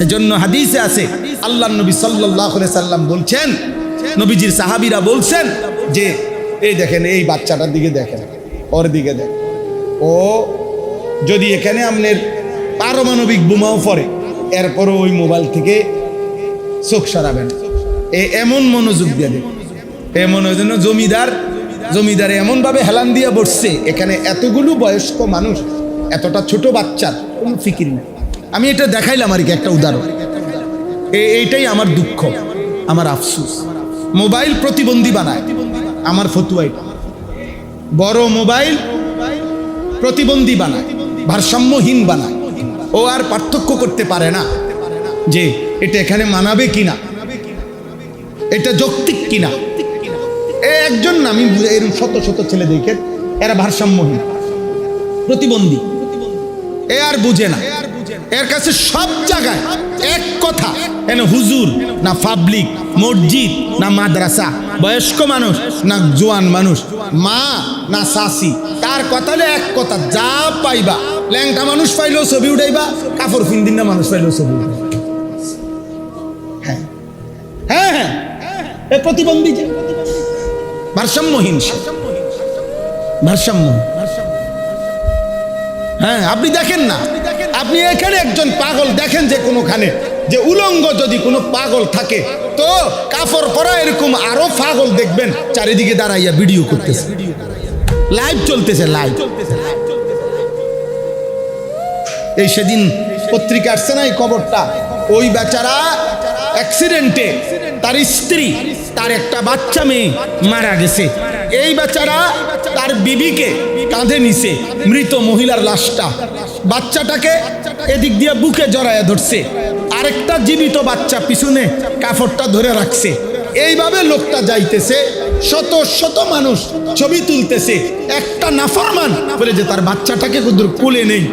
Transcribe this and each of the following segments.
এজন্য হাদিসে আছে আল্লাহর নবী সাল্লাল্লাহু আলাইহি সাল্লাম বলছেন, নবীজির সাহাবীরা বলছেন যে এই দেখেন, এই বাচ্চাটার দিকে দেখেন, ওর দিকে দেখেন, ও যদি এখানে আপনার পারমাণবিক বোমাও পড়ে এরপরও ওই মোবাইল থেকে চোখ সরাবেন। এমন মনোযোগ দিয়ে দেবে, এমন ওই জন্য জমিদার এমনভাবে হেলান দিয়ে বসছে, এখানে এতগুলো বয়স্ক মানুষ, এতটা ছোট বাচ্চার কোনো ফিকির নেই। আমি এটা দেখাইলাম আর কি একটা উদাহরণ। এইটাই আমার দুঃখ, আমার আফসোস। মোবাইল প্রতিবন্ধী বানায়, আমার ফতুয়া এটা। বড় মোবাইল প্রতিবন্ধী বানায়, ভারসাম্যহীন বানায়। ও আর পার্থক্য করতে পারে না যে এটা এখানে মানাবে কিনা, এটা যৌক্তিক কিনা। একজন না, আমি এরকম শত শত ছেলে দেখে এরা ভারসাম্যহীন, প্রতিবন্ধী। এ আর বুঝে না, এর কাছে সব জায়গায় এক কথা, এন হুজুর না পাবলিক, মসজিদ না মাদ্রাসা, বয়স্ক মানুষ না জোয়ান মানুষ, মা না শাসি, তার কথা এক কথা, যা পাইবা। ল্যাংটা মানুষ পাইলেও ছবি উঠাইবা, কাপড় ফিন্দিন না মানুষ পাইলেও ছবি উঠাইবা। হ্যাঁ হ্যাঁ হ্যাঁ, এ প্রতিবন্ধী, যে ভারসাম্যহীন, ভারসাম্য। হ্যাঁ, আপনি দেখেন না, আপনি এখানে একজন পাগল দেখেন যে কোনোখানে, যে উলঙ্গ যদি কোনো পাগল থাকে তো কাপড় পরা এরকম আরো পাগল দেখবেন চারিদিকে দাঁড়াইয়া ভিডিও করতেছে, লাইভ চলতেছে, লাইভ। এই সেদিন পত্রিকা আসছে না এই খবরটা, ওই বেচারা অ্যাক্সিডেন্টে তার স্ত্রী, তার একটা বাচ্চা মেয়ে মারা গেছে। এই বেচারা তার বিবিকে কাঁধে নিছে, মৃত মহিলার লাশটা, বাচ্চাটাকে এদিক দিয়ে বুকে জড়ায়া ধরছে, আরেকটা জীবিত বাচ্চা পিছনে কাপড়টা ধরে রাখছে। এইভাবে লোকটা যাইতেছে, শত শত মানুষ ছবি তুলতেছে। একটা নাফরমান বলে যে তার বাচ্চাটাকে কুদুর কোলে নেই,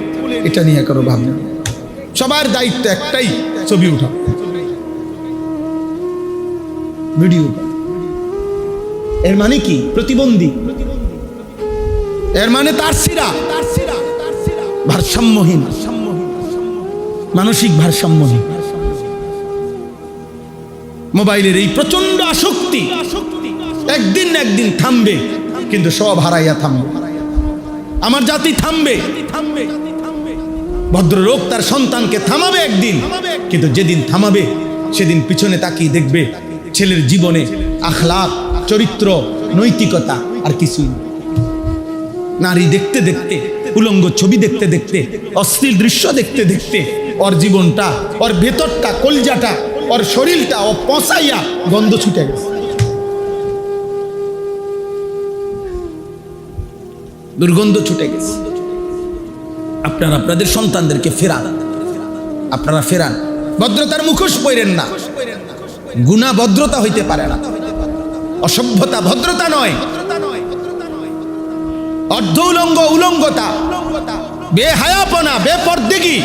এটা নিয়ে কারো ভাবনা। সবার দায়িত্ব একটাই, ছবি উঠা, ভিডিও। এর মানে কি? প্রতিবন্ধী। এর মানে তার সিরা ভারসাম্যহীন, মানসিক ভারসাম্যহীন। মোবাইলের এই প্রচন্ড আসক্তি একদিন না একদিন থামবে, কিন্তু সব হারাইয়া থামবে। আমার জাতি থামবে। ভদ্রলোক তার সন্তানকে থামাবে একদিন, কিন্তু যেদিন থামাবে সেদিন পিছনে তাকিয়ে দেখবে ছেলের জীবনে আখলাক, চরিত্র, নৈতিকতা আর কিছুই। নারী দেখতে দেখতে, উলঙ্গ ছবি দেখতে দেখতে, অশ্লীল দৃশ্য দেখতে দেখতে ওর জীবনটা, ওর ভেতরটা, কলজাটা, ওর শরীরটা ও পচাইয়া গন্ধ ছুটে গেছে, দুর্গন্ধ ছুটে গেছে। আপনারা আপনাদের সন্তানদেরকে ফেরান, আপনারা ফেরান। ভদ্রতার মুখোশ পরেন না, গুনাহ ভদ্রতা হইতে পারে না, অসভ্যতা ভদ্রতা নয়, অর্ধ উলঙ্গ উলঙ্গতা, বেহায়াপনা, বেপরদেগি,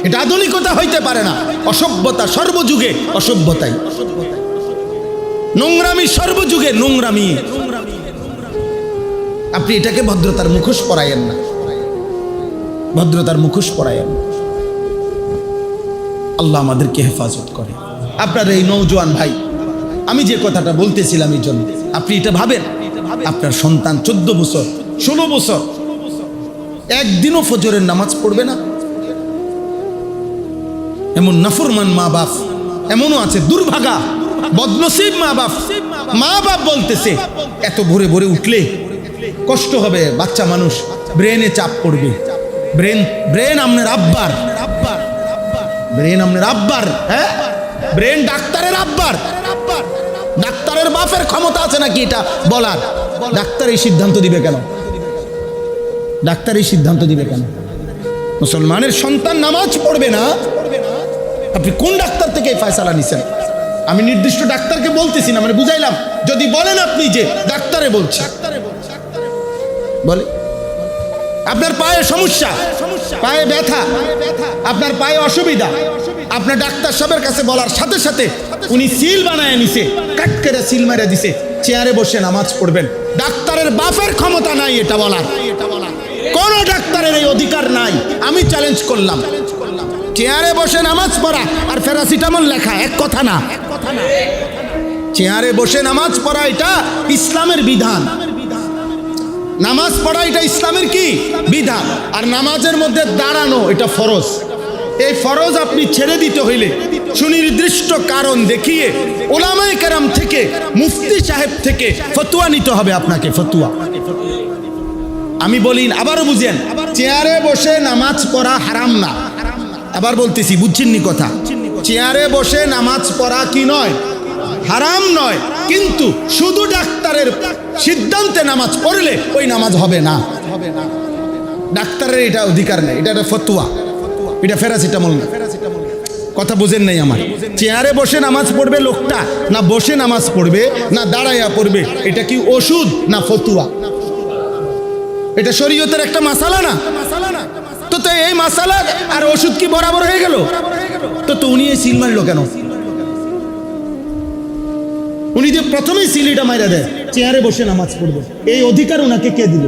এটা আধুনিকতা হইতে পারে না। অসভ্যতা সর্বযুগে অসভ্যতাই, নোংরামি সর্বযুগে নোংরামি। আপনি এটাকে ভদ্রতার মুখোশ পরায়েন না, ভদ্রতার মুখোশ পরায়েন। আল্লাহ আমাদেরকে হেফাজত করে। আপনার এই নওজোয়ান ভাই, আমি যে কথাটা বলতেছিলাম এই জন্য, আপনি এটা ভাবেন, আপনার সন্তান 14 বছর 16 বছর একদিনও ফজরের নামাজ পড়বে না। এমন নাফরমান মা বাপ এমনও আছে, দুর্ভাগা বদনসিব মা বাপ। মা বাপ বলতেছে এত ভোরে ভোরে উঠলে কষ্ট হবে, বাচ্চা মানুষ, ব্রেনে চাপ পড়বে। ব্রেন আপনার আব্বার, ব্রেন আপনার আব্বার, হ্যাঁ, ব্রেন ডাক্তারের আব্বার। ডাক্তারের বাপের ক্ষমতা আছে নাকি এটা বলার? ডাক্তার এই সিদ্ধান্ত দিবে কেন? ডাক্তার এই সিদ্ধান্ত দিবে কেন? মুসলমানের সন্তান নামাজ পড়বে না, আপনি কোন ডাক্তার থেকে এই ফয়সালা নিছেন? আমি নির্দিষ্ট ডাক্তারকে বলতেছি না, মানে বুঝাইলাম। যদি বলেন আপনি যে ডাক্তারে বলছে, বলে আপনার পায়ে সমস্যা, পায়ে ব্যথা, আপনার পায়ে অসুবিধা, আপনার ডাক্তার সাহেবের কাছে বলার সাথে সাথে উনি সিল বানায় নিছে, কাট করে সিল মেরে দিছে, চেয়ারে বসে নামাজ পড়বেন। ডাক্তারের বাপের ক্ষমতা নাই এটা বলার, কোন ডাক্তারের এই অধিকার নাই। আমি চ্যালেঞ্জ করলাম, চেয়ারে বসে নামাজ পড়া আর প্যারাসিটামল লেখা এক কথা না। চেয়ারে বসে নামাজ পড়া এটা ইসলামের বিধান। নামাজ পড়া এটা ইসলামের কি বিধান। আর নামাজের মধ্যে দাঁড়ানো এটা ফরজ। এই ফরজ আপনি ছেড়ে দিতে হইলে সুনির্দিষ্ট কারণ দেখিয়ে ওলামায়ে কেরাম থেকে, মুফতি সাহেব থেকে ফতোয়া নিতে হবে আপনাকে, ফতোয়া। আমি বলি, আবারও বুঝেন, চেয়ারে বসে নামাজ পড়া হারাম না। আবার বলতেছি, বুঝছেননি কথা? চেয়ারে বসে নামাজ পড়া কি নয়? হারাম নয়। কিন্তু শুধু ডাক্তারের সিদ্ধান্তে নামাজ পড়লে ওই নামাজ হবে না। ডাক্তারের এটা অধিকার নেই, এটা একটা ফতোয়া, এটা প্যারাসিটামল না। কথা বুঝেন নাই আমার? চেয়ারে বসে নামাজ পড়বে লোকটা, না বসে নামাজ পড়বে না দাঁড়াইয়া পড়বে, এটা কি ওষুধ না ফতোয়া? এটা শরীয়তের একটা মাসালা না? তো এই মাসালা আর ওষুধ কি বরাবর হয়ে গেল? তো উনি এই সিল মারলো কেন? উনি যে প্রথমেই সিলিটা মাইরা দেয় চেয়ারে বসে নামাজ পড়বে, এই অধিকার ওনাকে কে দিল?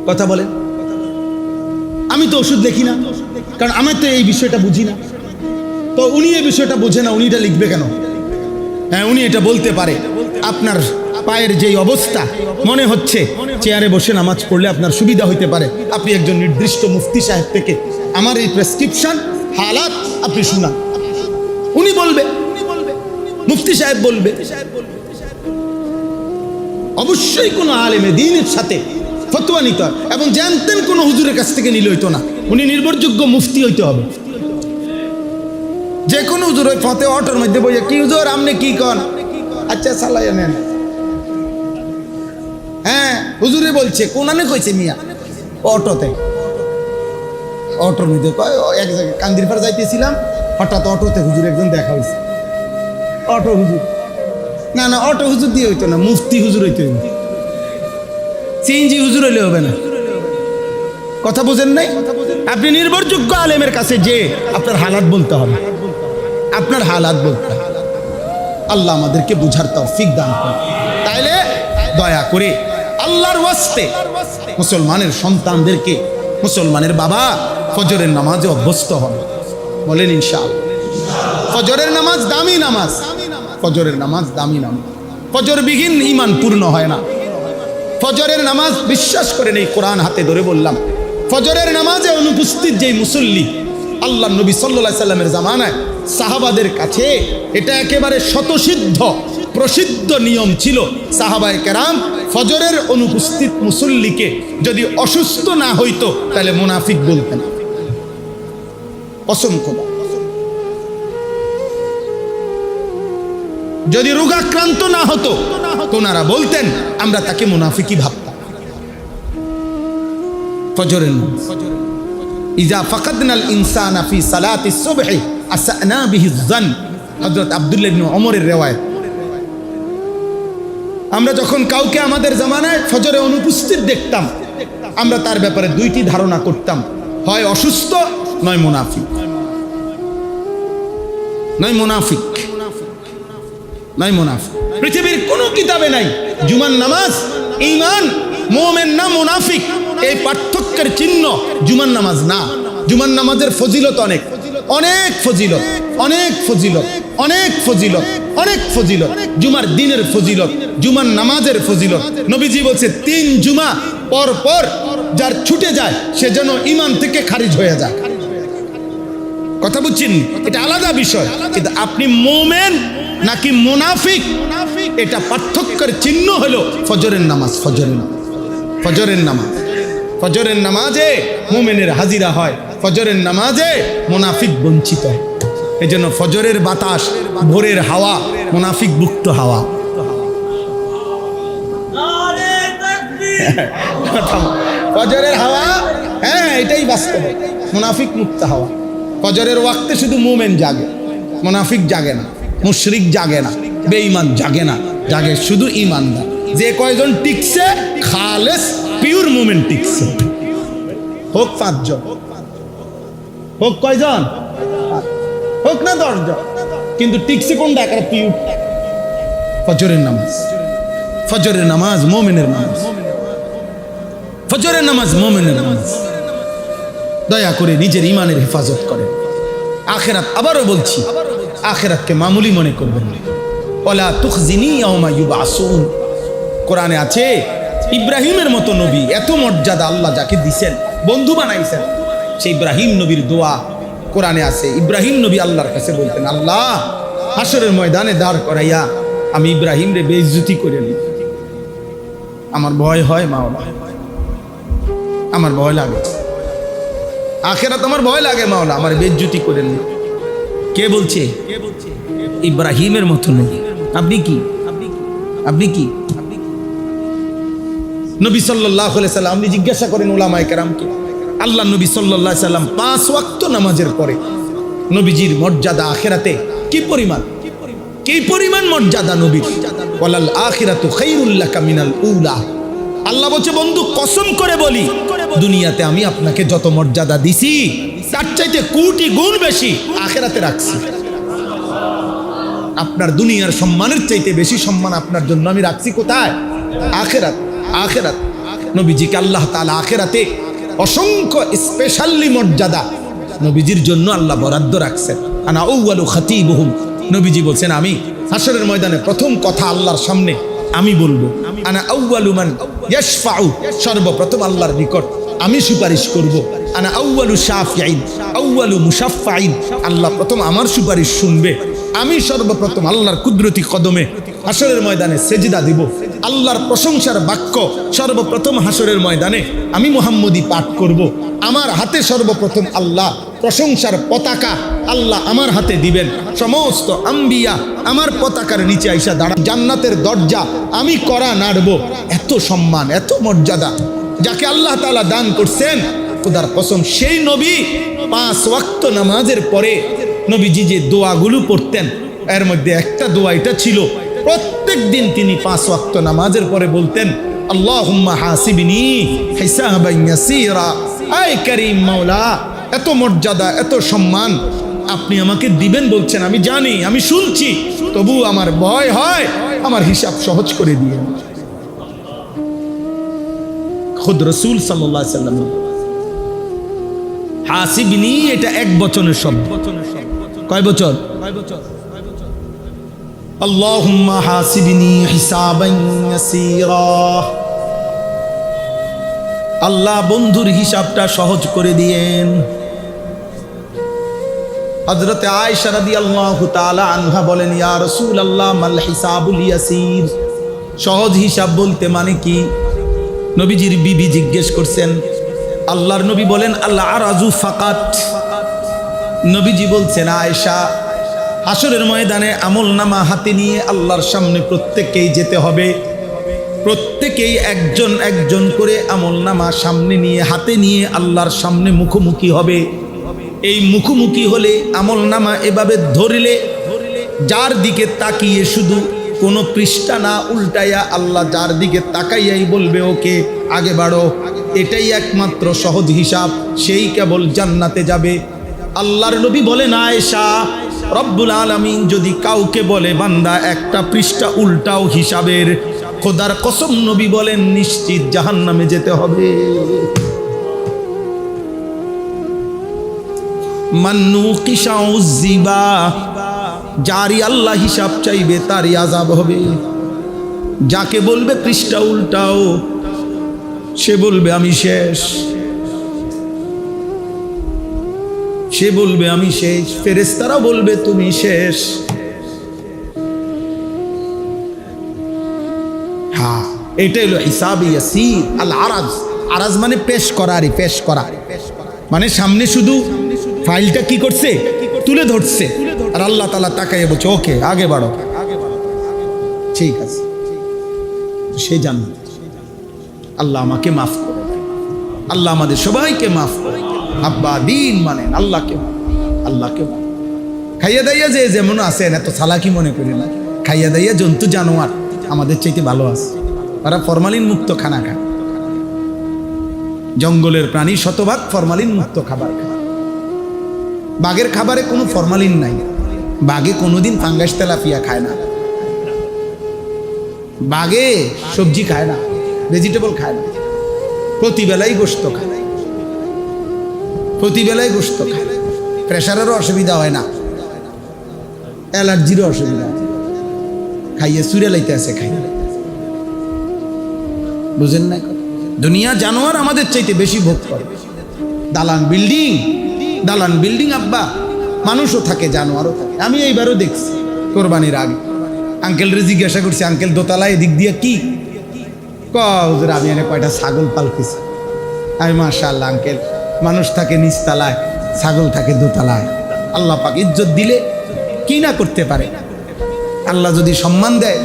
কথা বলেন। আমি তো ওষুধ লিখি না, কারণ আমি তো এই বিষয়টা বুঝি না। তো উনি এই বিষয়টা বোঝে না, উনি এটা লিখবে কেন? হ্যাঁ, উনি এটা বলতে পারে, আপনার পায়ের যেই অবস্থা মনে হচ্ছে চেয়ারে বসে নামাজ পড়লে আপনার সুবিধা হইতে পারে, আপনি একজন নির্দিষ্ট মুফতি সাহেব থেকে আমার এই প্রেসক্রিপশন হালাত আপনি শুনান। উনি বলবে, মুফতি সাহেব বলবে। অবশ্যই কোনো আলেমে দ্বীনের সাথে ফতোয়া নিতে হয়, এবং জানতেন কোনো হুজুরের কাছ থেকে নিলে হইতো না। উনি নির্ভরযোগ্য মুফতি হইতে হবে। যে কোনো হুজুর ওই ফতে অটোর মধ্যে বইয়া, কি হুজুর আপনি কি কন? আচ্ছা সালাইয়া নেন। হ্যাঁ, হুজুরে বলছে, কোনানে কইছে মিয়া? অটোতে, অটোর মধ্যে এক জায়গায় কান্দির পাড় যাইতেছিলাম, হঠাৎ অটোতে হুজুর একজন দেখা হয়েছে। অটো হুজুর না, না অটো হুজুর দিয়ে হইতো না, মুফতি হুজুর হইতে হইবে। সিএনজি হুজুর হইলে হবে না। কথা বুঝেন নাই? আপনি নির্ভরযোগ্য আলেমের কাছে যে আপনার হালাত বলতে হবে, আপনার হালাত বলতে হবে। আল্লাহ আমাদেরকে বুঝার তৌফিক দান করুন। তাইলে দয়া করে আল্লাহর ওয়াস্তে মুসলমানের সন্তানদেরকে, মুসলমানের বাবা ফজরের নামাজে অভ্যস্ত হবে। বলেন ইনশাআল্লাহ। ফজরের নামাজ দামি নামাজ, ফজরের নামাজ দামি নামাজ। ফজরবিহীন ঈমান পূর্ণ হয় না। ফজরের নামাজ বিশ্বাস করেন, এই কোরআন হাতে ধরে বললাম, ফজরের নামাজে অনুপস্থিত যেই মুসল্লি, আল্লাহ নবী সাল্লাল্লাহু আলাইহি সাল্লামের জামানায় সাহাবাদের কাছে এটা একেবারে শতসিদ্ধ প্রসিদ্ধ নিয়ম ছিল। সাহাবায়ে কেরাম ফজরের অনুপস্থিত মুসল্লিকে যদি অসুস্থ না হইতো তাহলে মুনাফিক বলতেন। কসম খোদা, যদি রোগাক্রান্ত না হতো তোনারা বলতেন আমরা তাকে মুনাফিকই ভাবতাম। ফজরের নামাজ, ইজা ফাকাদনাল ইনসানা ফি সালাতি সুবহি আসানা বিহি যান, হযরত আব্দুল্লাহ ইবনে ওমরের riwayat। আমরা যখন কাউকে আমাদের জামানায় ফজরে অনুপস্থিত দেখতাম, আমরা তার ব্যাপারে দুইটি ধারণা করতাম, হয় অসুস্থ নয় মুনাফিক, নয় মুনাফিক, নয় মুনাফিক। পৃথিবীর কোনো কিতাবে নাই জুমার নামাজ ঈমান, মুমিন না মুনাফিক, এই পার্থক্যের চিহ্ন জুমার নামাজ না। জুমার নামাজের ফজিলত অনেক, অনেক ফজিলত, অনেক ফজিলত, অনেক ফজিলত, অনেক ফজিলত। জুমার দিনের ফজিলত, জুমার নামাজের ফজিলত। নবীজি বলছে 3 জুমা পর পর যার ছুটে যায় সে যেন ঈমান থেকে খারিজ হয়ে যায়। কথা বুঝছেন? এটা আলাদা বিষয়, কিন্তু আপনি মুমিন নাকি মুনাফিক এটা পার্থক্যের চিহ্ন হলো ফজরের নামাজ। ফজরের নামাজ, ফজরের নামাজ, ফজরের নামাজে মুমিনের হাজিরা হয়, ফজরের নামাজে মুনাফিক বঞ্চিত। এই জন্য ফজরের বাতাস, ভোরের হাওয়া মুনাফিক মুক্ত হাওয়া। ফজরের হাওয়া, হ্যাঁ এটাই বাস্তব, মুনাফিক মুক্ত হাওয়া। ফজরের ওয়াক্তে শুধু মুমিন জাগে, মুনাফিক জাগে না, মুশরিক জাগে না, বেঈমান জাগে না, জাগে শুধু ঈমানদার। যে কয়জন টিকছে খালেস পিওর মুমিন টিকছে। হোক 5 জন, হোক কয়জন, হোক না 10 জন, কিন্তু টিকছে কোনটা? একটা পিওর ফজরের নামাজ। ফজরের নামাজ মুমিনের নামাজ, ফজরের নামাজ মুমিনের নামাজ। দয়া করে নিজের ইমানের হেফাজত করেন। আখেরাত, আবারও বলছি, আখেরাতকে মামুলি মনে করবেন না। ওয়ালা তুখজিনি ইয়াওমা ইউবআসুন, কোরআনে আছে ইব্রাহিমের মতো নবী, এত মর্যাদা আল্লাহ যাকে দিছেন, বন্ধু বানাইছেন, সেই ইব্রাহিম নবীর দোয়া কোরআনে আছে। ইব্রাহিম নবী আল্লাহর কাছে বলতেন, আল্লাহ হাসরের ময়দানে দাঁড় করাইয়া আমি ইব্রাহিম রে বেইজ্জতি করে নিই, আমার ভয় হয় মাওলা, আমার ভয় লাগে, আখেরাত আমার ভয় লাগে মাওলা, আমার বেইজ্জতি করে নিই। কে বলছে? ইব্রাহিমের মতো নবী। আপনি কি? আপনি কি? নবী সাল্লাল্লাহু আলাইহি সাল্লাম, আপনি জিজ্ঞাসা করেন উলামায়ে কেরামকে, আল্লাহ নবী সাল্লাল্লাহু আলাইহি সাল্লাম 5 ওয়াক্ত নামাজের পরে নবীজির মর্যাদা আখিরাতে কি পরিমাণ, কি পরিমাণ মর্যাদা নবীর। ওয়ালাল আখিরাতু খায়রুল লাকা মিনাল উলা, আল্লাহ বলছে বন্ধু কসম করে বলি, দুনিয়াতে আমি আপনাকে যত মর্যাদা দিছি তার চাইতে কোটি গুণ বেশি আখিরাতে রাখছি। আপনার দুনিয়ার সম্মানের চাইতে বেশি সম্মান আপনার জন্য আমি রাখছি কোথায়? আখিরাত। আখিরাত নবীজিকে আল্লাহ তাআলা আখিরাতে অসংখ্য স্পেশালি মর্যাদা নবীজির জন্য আল্লাহ বরাদ্দ রাখছেন। আনা আউয়ালু খাতিবুহুম, নবীজি বলছেন আমি হাসরের ময়দানে প্রথম কথা আল্লাহর সামনে আমি বলবো। আনা আউয়ালু মান ইয়াশফাউ, সর্বপ্রথম আল্লাহর নিকট আমি সুপারিশ করব। আনা আউয়ালু শাফিঈন আউয়ালু মুশাফফাইন, আল্লাহ প্রথম আমার সুপারিশ শুনবে। আমি সর্বপ্রথম আল্লাহর কুদরতি কদমে হাসরের ময়দানে সেজদা দিব। আল্লাহর প্রশংসার বাক্য সর্বপ্রথম হাসরের ময়দানে আমি মুহাম্মদী পাঠ করব। আমার হাতে সর্বপ্রথম আল্লাহ প্রশংসার পতাকা আল্লাহ আমার হাতে দিবেন। সমস্ত আম্বিয়া আমার পতাকার নিচে আইসা দাঁড়া, জান্নাতের দরজা আমি করা নাড়ব। এত সম্মান, এত মর্যাদা যাকে আল্লাহ তাআলা দান করছেন, খোদার কসম সেই নবী 5 ওয়াক্ত নামাজের পরে নবীজি যে দোয়াগুলো পড়তেন, এর মধ্যে একটা দোয়া এটা ছিল, প্রত্যেক দিন তিনি 5 ওয়াক্ত নামাজের পরে বলতেন, আল্লাহুম্মা হাসিবনি হিসাবান ইয়াসীরা, আয় করিম মাওলা, এত মর্যাদা, এত সম্মান আপনি আমাকে দিবেন বলছেন, আমি জানি, আমি শুনছি, তবু আমার ভয় হয়, আমার হিসাব সহজ করে দিয়েন। খুদ রাসূল সাল্লাল্লাহু আলাইহি ওয়াসাল্লাম হাসিবনি, এটা এক বচনের শব্দ। কয় বচন? আল্লাহুম্মা হাসিবনি হিসাবান ইয়াসীরা, আল্লাহ বন্ধুর হিসাবটা সহজ করে দিয়েন। হযরত আয়েশা রাদিয়াল্লাহু তাআলা আনহা বলেন, ইয়া রাসূলুল্লাহ মাল হিসাবুল ইয়াসীর, সহজ হিসাব বলতে মানে কি? নবীজির বিবি জিজ্ঞেস করছেন, আল্লাহর নবী বলেন আল্লাহ আরাজু ফাকাত। নবীজি বলছেন, আয়েশা হাসরের ময়দানে আমল নামা হাতে নিয়ে আল্লাহর সামনে প্রত্যেককেই যেতে হবে, প্রত্যেকেই একজন একজন করে আমল নামা সামনে নিয়ে হাতে নিয়ে আল্লাহর সামনে মুখোমুখি হবে। এই মুখোমুখি হলে আমল নামা এভাবে ধরলে যার দিকে তাকিয়ে শুধু কোনো পৃষ্ঠা না উল্টাইয়া আল্লাহ যার দিকে তাকাইয়াই বলবে ওকে আগে বাড়ো, এটাই একমাত্র সহজ হিসাব, সেই কেবল জান্নাতে যাবে। আল্লাহর নবী বলেন, আয়েশা রব্বুল আলামিন যদি কাউকে বলে বান্দা একটা পৃষ্ঠা উল্টাও হিসাবের, খোদার কসম নবী বলেন নিশ্চিত জাহান্নামে যেতে হবে। মান্নুকিশা উযিবা, যারই আল্লাহ হিসাব চাইবে তারই আযাব হবে। যাকে বলবে পৃষ্ঠা উল্টাও, সে বলবে আমি শেষ, সে বলবে আমি শেষ, ফেরেশতারা বলবে তুমি শেষ। হ্যাঁ, এটাই হলো হিসাব ইয়াসীর। আল আরাজ, আরাজ মানে পেশ করা, পেশ করা মানে সামনে শুধু ফাইলটা কি করছে, তুলে ধরছে, আর আল্লাহ তাআলা তাকাইয়ে বলছে ওকে আগে বাড়ো, ঠিক আছে, সে জান্নাত। আল্লাহ আমাকে মাফ করে, আল্লাহ আমাদের সবাইকে মাফ করে। আব্বা দিন মানেন আল্লাহকে, আল্লাহকে খাইয়া দাইয়া যে যেমন আছেন এত চালাকি মনে করি না, খাইয়া দাইয়া জন্তু জানোয়ার আমাদের চাইতে ভালো আছে, তারা ফরমালিন মুক্ত খানা খায়। জঙ্গলের প্রাণী শতভাগ ফরমালিন মুক্ত খাবার খায়। বাঘের খাবারে কোনো ফরমালিন নাই, বাঘে কোনোদিন ফাঙ্গাস তেলাপিয়া খায় না, বাঘে সবজি খায় না, ভেজিটেবল খায় না, প্রতিবেলাই গোশত খায়। প্রতিবেলায় গোস্ত খায়, প্রেশারেরও অসুবিধা হয় না, অ্যালার্জিরও অসুবিধা হয়, খাইয়ে চুরে লাইতে আছে খাই। বুঝেন না? দুনিয়া জানোয়ার আমাদের চাইতে বেশি ভোগ করে। দালান বিল্ডিং আব্বা, মানুষও থাকে জানোয়ারও থাকে। আমি এইবারও দেখছি কোরবানির আগে আঙ্কেলরে জিজ্ঞাসা করছি, আঙ্কেল দোতলায় এদিক দিয়ে কি? হুজুর আমি এনে কয়টা ছাগল পালতেছি। আমি মাশাআল্লাহ আঙ্কেল, মানুষ থাকে নিচতলায়, ছাগল থাকে দোতলায়। আল্লাহ পাক ইজ্জত দিলে কি না করতে পারে। আল্লাহ যদি সম্মান দেয়,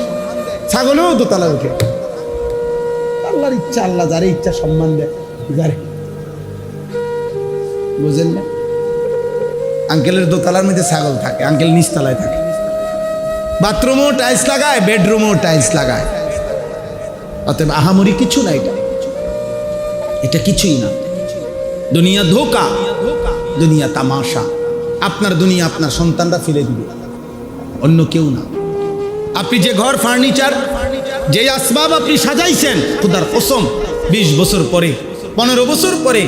ছাগলেও দোতলায় উঠে। আল্লাহর ইচ্ছা, আল্লাহ যারে ইচ্ছা সম্মান দেয় যারে। বুঝেন না? আঙ্কেলের দোতলার মধ্যে ছাগল থাকে, আঙ্কেল নিচতলায় থাকে। বাথরুমেও টাইলস লাগায়, বেডরুমেও টাইলস লাগায়। অতএব আহামরি কিছু না, এটা কিছুই না। দুনিয়া ধোঁকা, দুনিয়া তামাশা। আপনার দুনিয়া আপনার সন্তানরা ফেলে দিবে, অন্য কেউ না। আপনি যে ঘর ফার্নিচার, যে আসবাব আপনি সাজাইছেন, খুদার কসম 20 বছর পরে, 15 বছর পরে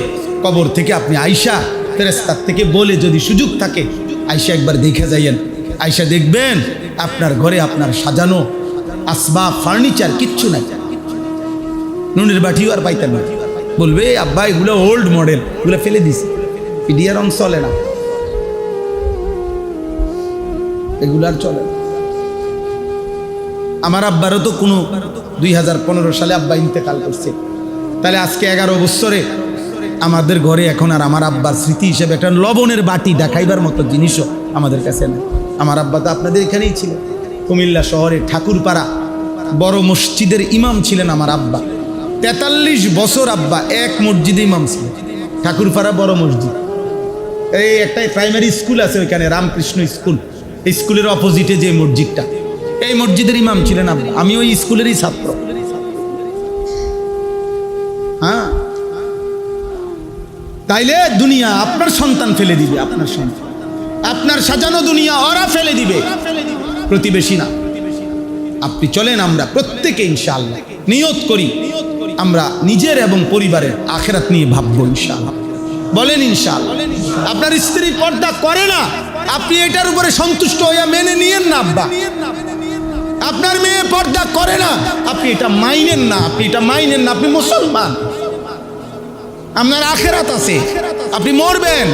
কবর থেকে আপনি আয়শা ফেরেশতার থেকে বলে, যদি সুযোগ থাকে আয়শা একবার দেখে যাইয়েন। আয়শা দেখবেন আপনার ঘরে আপনার সাজানো আসবাব ফার্নিচার কিচ্ছু নাই, নুনের বাটিও আর পাইতেন না। বলবে আব্বা এগুলো ওল্ড মডেল, এগুলো ফেলে দিছে, ইডিয়া রং চলে না, এগুলো আর চলে না। আমার আব্বারও তো কোনো 2015 সালে আব্বা ইন্তেকাল করছে। তাহলে আজকে 11 বছরে আমাদের ঘরে এখন আর আমার আব্বার স্মৃতি হিসেবে একটা লবণের বাটি দেখাইবার মতো জিনিসও আমাদের কাছে নেই। আমার আব্বা তো আপনাদের এখানেই ছিলেন, কুমিল্লা শহরে ঠাকুরপাড়া বড় মসজিদের ইমাম ছিলেন আমার আব্বা। 43 বছর আব্বা এক মসজিদে ইমাম ছিলেন, ঠাকুরপাড়া বড় মসজিদ। এই একটা প্রাইমারি স্কুল আছে ওইখানে, রামকৃষ্ণ স্কুল, এই স্কুলের অপোজিটে যে মসজিদটা, এই মসজিদের ইমাম ছিলেন আব্বা। আমি ওই স্কুলেরই ছাত্র। হ্যাঁ, তাইলে দুনিয়া আপনার সন্তান ফেলে দিবে, আপনার সন্তান, আপনার সাজানো দুনিয়া ওরা ফেলে দিবে, প্রতিবেশী না। আপনি চলেন, আমরা প্রত্যেকে ইনশাআল্লাহ নিয়ত করি, আমরা নিজের এবং পরিবারের আখিরাত নিয়ে ভাববো ইনশাআল্লাহ। বলেন ইনশাআল্লাহ। আপনার স্ত্রী পর্দা করে না, আপনি এটার উপরে সন্তুষ্ট হইয়া মেনে নিয়েন না আব্বা। আপনার মেয়ে পর্দা করে না, আপনি এটা মাইনেন না, আপনি এটা মাইনেন না। আপনি মুসলমান, আপনার আখিরাত আছে, আপনি মরবেন।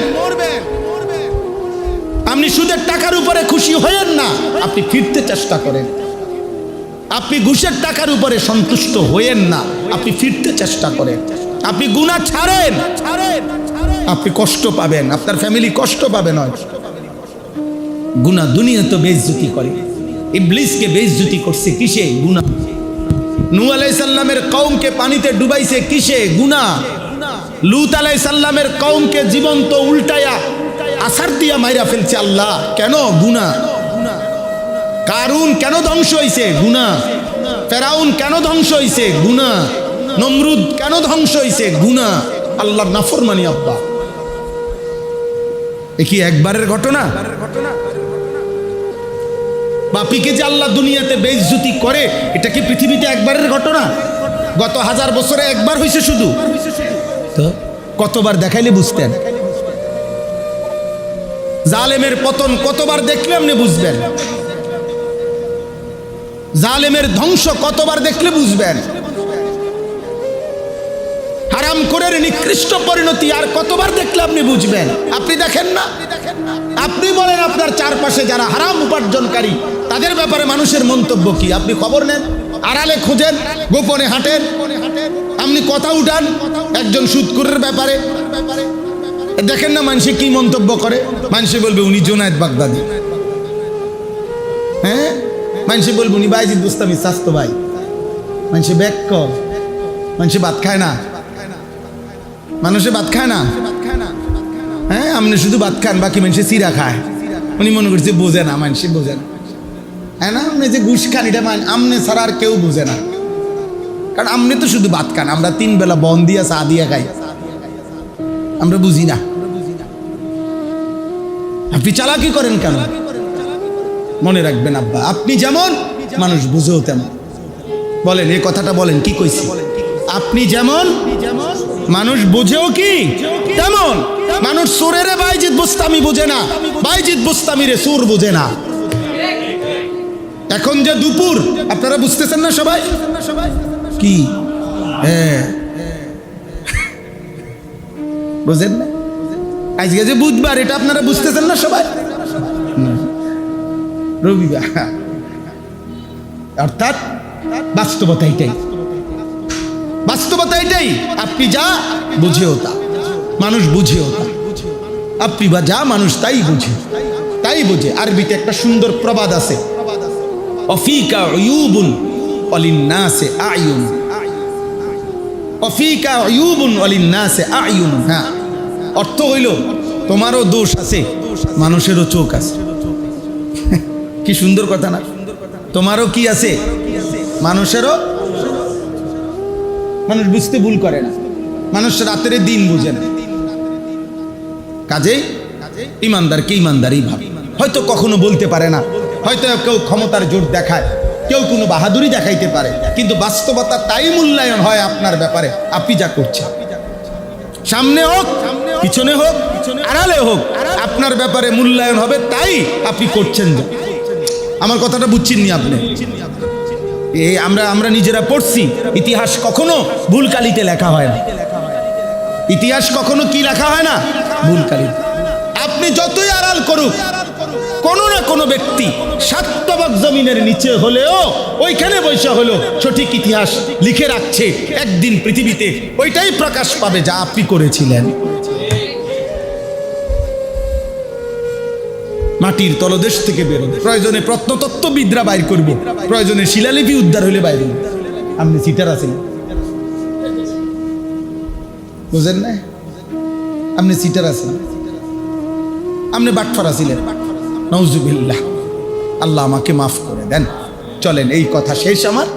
আপনি সুদের টাকার উপরে খুশি হয়েন না, আপনি ফিরতে চেষ্টা করেন। আপনি ঘুষের টাকার উপরে সন্তুষ্ট হয়েন না, আপনি ফিরতে চেষ্টা করেন। আপনি গুনাহ ছাড়েন, আপনি কষ্ট পাবেন, আপনার ফ্যামিলি কষ্ট পাবে নয়। গুনাহ দুনিয়া তো বেইজ্জতি করে, ইবলিসকে বেইজ্জতি করছে কিসে? গুনাহ। নূহ আলাইহিস সালামের কওমকে পানিতে ডুবাইছে কিসে? গুনাহ। লূত আলাইহিস সালামের কওমকে জীবন্ত উল্টায়া আছাড় দিয়া মাইরা ফেলছে আল্লাহ, কেন? গুনাহ। কারুন কেন ধ্বংস হইছে? গুনাহ। ফেরাউন কেন ধ্বংস হইছে? গুনাহ। নমরুদ কেন ধ্বংস হইছে? গুনাহ। আল্লাহর নাফরমানি আব্বা। এ কি একবারের ঘটনা? বাপিকে যে আল্লাহ দুনিয়াতে বেইজ্জতি করে, এটা কি পৃথিবীতে একবারের ঘটনা? গত 1000 বছরে একবার হইছে শুধু? তো কতবার দেখাইলে বুঝতেন? জালেমের পতন কতবার দেখলে আপনি বুঝবেন? জালেমের ধ্বংস কতবার দেখলে বুঝবেন? হারামখোরের নিকৃষ্ট পরিণতি আর কতবার দেখলে আপনি বুঝবেন? আপনি দেখেন না? আপনি বলেন আপনার চারপাশে যারা হারাম উপার্জনকারী তাদের ব্যাপারে মানুষের মন্তব্য কি? আপনি খবর নেন, আড়ালে খোঁজেন, গোপনে হাঁটেন, আপনি কথা উঠান একজন সুদখোরের ব্যাপারে, দেখেন না মানুষে কি মন্তব্য করে? মানুষে বলবে উনি জুনায়েদ বাগদাদি, হ্যাঁ, মানুষে বলবে উনি বাইজিদ বুস্তামি স্বাস্থ্য ভাই, মানুষে ব্যাক, মানুষে ভাত খায় না, মানুষে ভাত খায় না, হ্যাঁ, আপনি শুধু ভাত খান, বাকি মানুষে চিরা খায়। উনি মনে করছে বোঝে না, মানুষে বোঝে না, হ্যাঁ না? আপনি যে ঘুষ খান এটা আমনে ছাড়া আর কেউ বোঝে না, কারণ আপনি তো শুধু ভাত খান, আমরা 3 বেলা বন দিয়া চা দিয়া খাই, আমরা বুঝি না। আপনি চালাকি করেন কেন? মনে রাখবেন আব্বা, আপনি যেমন মানুষ বুঝেও তেমন। বলেন এই কথাটা বলেন, কি কইছি? আপনি যেমন মানুষ বুঝেও কি তেমন। মানুষ সুরেরে বাইজিদ বুস্তামি বোঝে না, বাইজিদ বুস্তামিরে সুর বোঝে না। এখন যে দুপুর, আপনারা বুঝতেছেন না সবাই কি? হ্যাঁ, বুঝেন না? আজকে যে বুধবার, এটা আপনারা বুঝতেছেন না সবাই? রবিবার, অর্থাৎ বাস্তবতা এটাই, বাস্তবতা এটাই। আপনি যা বুঝেও তা, মানুষ বুঝেও তা। আপনি বা যা, মানুষ তাই বুঝে, তাই বুঝে। আরবিতে একটা সুন্দর প্রবাদ আছে, অফিকা উয়ুবুন ওয়ালিন্নাসে আয়ুন, অফিকা উয়ুবুন ওয়ালিন্নাসে আয়ুন। হ্যাঁ, অর্থ হইল তোমারও দোষ আছে, মানুষেরও চোখ আছে। কি সুন্দর কথা না? তোমারও কি আছে, মানুষেরও। মানুষ বুঝতে ভুল করে না, মানুষ রাতের দিন বুঝে না। কাজেই ইমানদারকে ইমানদারই ভাবে। হয়তো কখনো বলতে পারে না, হয়তো কেউ ক্ষমতার জোর দেখায়, কেউ কোনো বাহাদুরি দেখাইতে পারে, কিন্তু বাস্তবতা তাই মূল্যায়ন হয় আপনার ব্যাপারে। আপনি যা করছেন, সামনে হোক পিছনে হোক আড়ালে হোক, আপনার ব্যাপারে মূল্যায়ন হবে তাই আপনি করছেন। যা, আমার কথাটা বুঝছেন নি আপনি? এই আমরা নিজেরা পড়ছি, ইতিহাস কখনো ভুল কালিতে লেখা হয় না। ইতিহাস কখনো কি লেখা হয় না? ভুল কালিতে। আপনি যতই আড়াল করুক, কোনো না কোনো ব্যক্তি সাতবাগ জমিনের নিচে হলেও ওইখানে বসে হলো সঠিক ইতিহাস লিখে রাখছে। একদিন পৃথিবীতে ওইটাই প্রকাশ পাবে যা আপনি করেছিলেন। মাটির তলদেশ থেকে বেরোবে, প্রয়োজনে প্রত্নতত্ত্ববিদরা বাইর করব, প্রয়োজনে শিলালিপি উদ্ধার হলে বাইর হবে। আপনি সিটার আছেন, বুঝেন না? আপনি সিটার আছেন, আপনি বাটফারা ছিলেন। নাউজুবিল্লাহ, আল্লাহ আমাকে মাফ করে দেন। চলেন, এই কথা শেষ আমার।